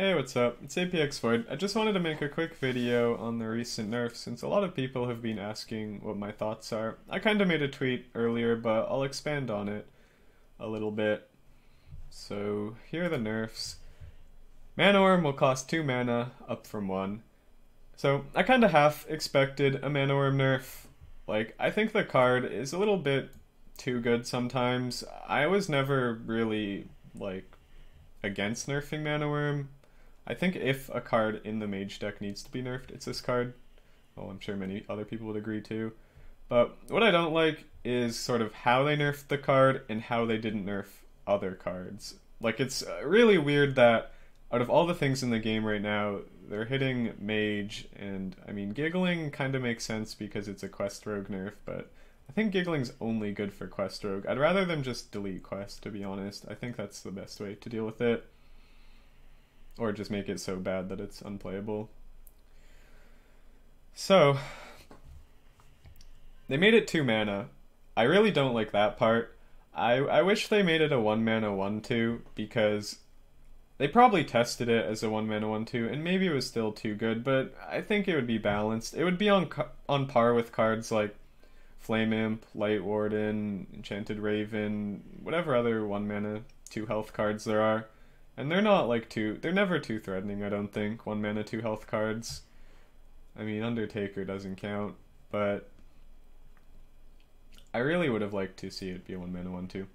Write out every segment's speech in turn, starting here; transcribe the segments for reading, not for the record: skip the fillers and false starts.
Hey, what's up? It's Apxvoid. I just wanted to make a quick video on the recent nerfs since a lot of people have been asking what my thoughts are. I kinda made a tweet earlier, but I'll expand on it a little bit. So, here are the nerfs. Mana Wyrm will cost 2 mana, up from 1. So, I kinda half expected a Mana Wyrm nerf. Like, I think the card is a little bit too good sometimes. I was never really, against nerfing Mana Wyrm. I think if a card in the mage deck needs to be nerfed, it's this card. Well, I'm sure many other people would agree too. But what I don't like is sort of how they nerfed the card and how they didn't nerf other cards. Like, it's really weird that out of all the things in the game right now, they're hitting mage, and I mean, giggling kind of makes sense because it's a quest rogue nerf, but I think giggling's only good for quest rogue. I'd rather them just delete quest, to be honest. I think that's the best way to deal with it. Or just make it so bad that it's unplayable. So, they made it 2 mana. I really don't like that part. I wish they made it a 1 mana 1/2 because they probably tested it as a 1 mana 1/2 and maybe it was still too good, but I think it would be balanced. It would be on par with cards like Flame Imp, Light Warden, Enchanted Raven, whatever other 1 mana 2 health cards there are. And they're not they're never too threatening, I don't think, 1 mana 2 health cards. I mean, Undertaker doesn't count, but I really would have liked to see it be a 1 mana 1/2.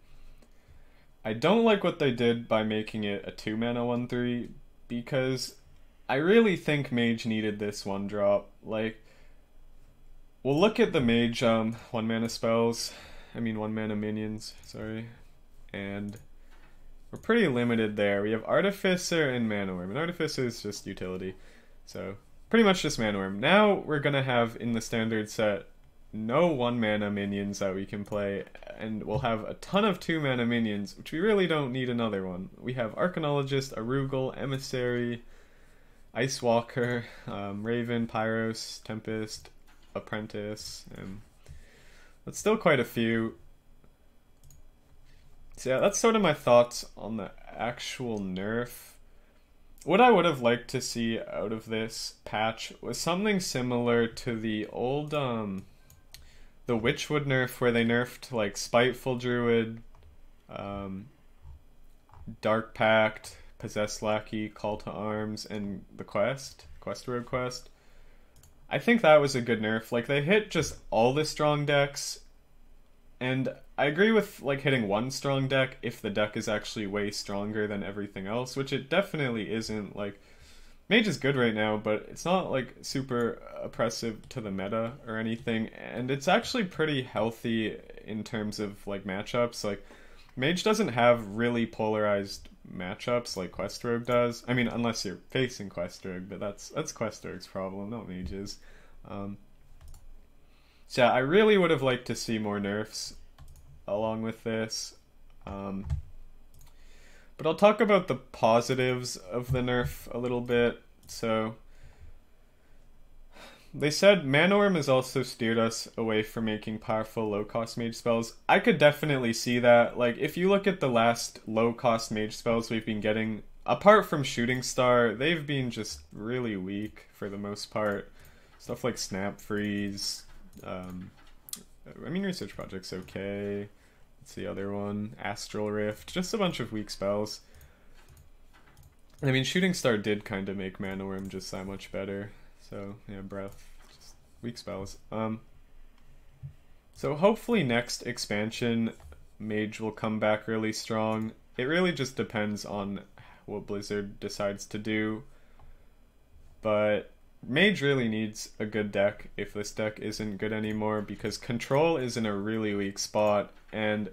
I don't like what they did by making it a 2 mana 1/3 because I really think mage needed this 1 drop. Like, we'll look at the mage 1 mana spells, 1 mana minions, sorry, and we're pretty limited there. We have Artificer and Mana Wyrm, and Artificer is just utility, so pretty much just Mana Wyrm. Now we're gonna have in the standard set no 1 mana minions that we can play, and we'll have a ton of 2 mana minions, which we really don't need another one. We have Archanologist, Arugal, Emissary, Ice Walker, Raven, Pyros, Tempest, Apprentice, and that's still quite a few. So yeah, that's sort of my thoughts on the actual nerf. What I would have liked to see out of this patch was something similar to the old, the Witchwood nerf, where they nerfed, like, Spiteful Druid, Dark Pact, Possessed Lackey, Call to Arms, and the Quest Road Quest. I think that was a good nerf. Like, they hit just all the strong decks, and I agree with, like, hitting 1 strong deck if the deck is actually way stronger than everything else, which it definitely isn't. Like, Mage is good right now, but it's not, like, super oppressive to the meta or anything, and it's actually pretty healthy in terms of, like, matchups. Like, Mage doesn't have really polarized matchups like Quest Rogue does. I mean, unless you're facing Quest Rogue, but that's Quest Rogue's problem, not Mage's. So yeah, I really would have liked to see more nerfs along with this. But I'll talk about the positives of the nerf a little bit. So, they said Mana Wyrm has also steered us away from making powerful low-cost mage spells. I could definitely see that. Like, if you look at the last low-cost mage spells we've been getting, apart from Shooting Star, they've been just really weak for the most part. Stuff like Snap Freeze. Research Project's okay. What's the other one? Astral Rift. Just a bunch of weak spells. I mean, Shooting Star did kind of make Mana Wyrm just that much better. So, yeah, Breath. Just weak spells. So hopefully next expansion, Mage will come back really strong. It really just depends on what Blizzard decides to do. But Mage really needs a good deck if this deck isn't good anymore, because Control is in a really weak spot, and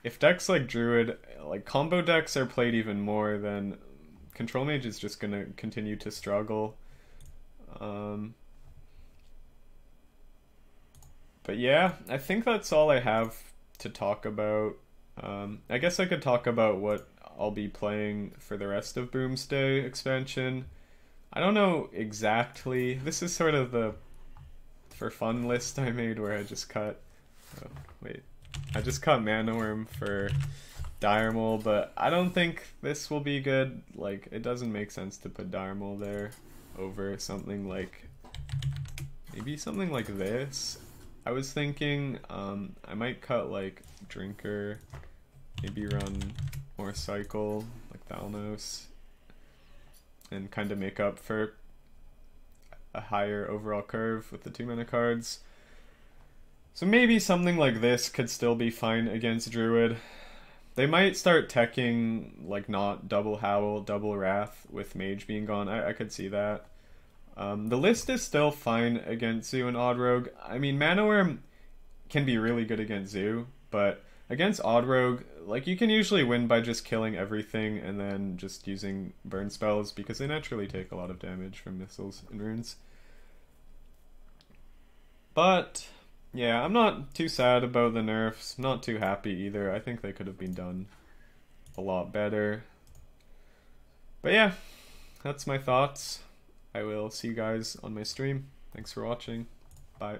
if decks like Druid, like combo decks are played even more, then Control Mage is just gonna continue to struggle. But yeah, I think that's all I have to talk about. I guess I could talk about what I'll be playing for the rest of Boomsday expansion. I don't know exactly. This is sort of the for fun list I made where I just cut... Oh, wait. I just cut Mana Wyrm for Dire Mole, but I don't think this will be good. Like, it doesn't make sense to put Dire Mole there over something like, maybe something like this. I was thinking I might cut like Drinker, maybe run more Cycle, like Thalnos, and kind of make up for a higher overall curve with the 2 mana cards. So maybe something like this could still be fine against Druid. They might start teching like not double Howl, double Wrath with Mage being gone. I could see that. The list is still fine against Zoo and Odd Rogue. I mean, Mana Wyrm can be really good against Zoo, but against Odd Rogue, like, you can usually win by just killing everything and then just using burn spells because they naturally take a lot of damage from missiles and runes. But yeah, I'm not too sad about the nerfs, not too happy either. I think they could have been done a lot better. But yeah, that's my thoughts. I will see you guys on my stream. Thanks for watching. Bye.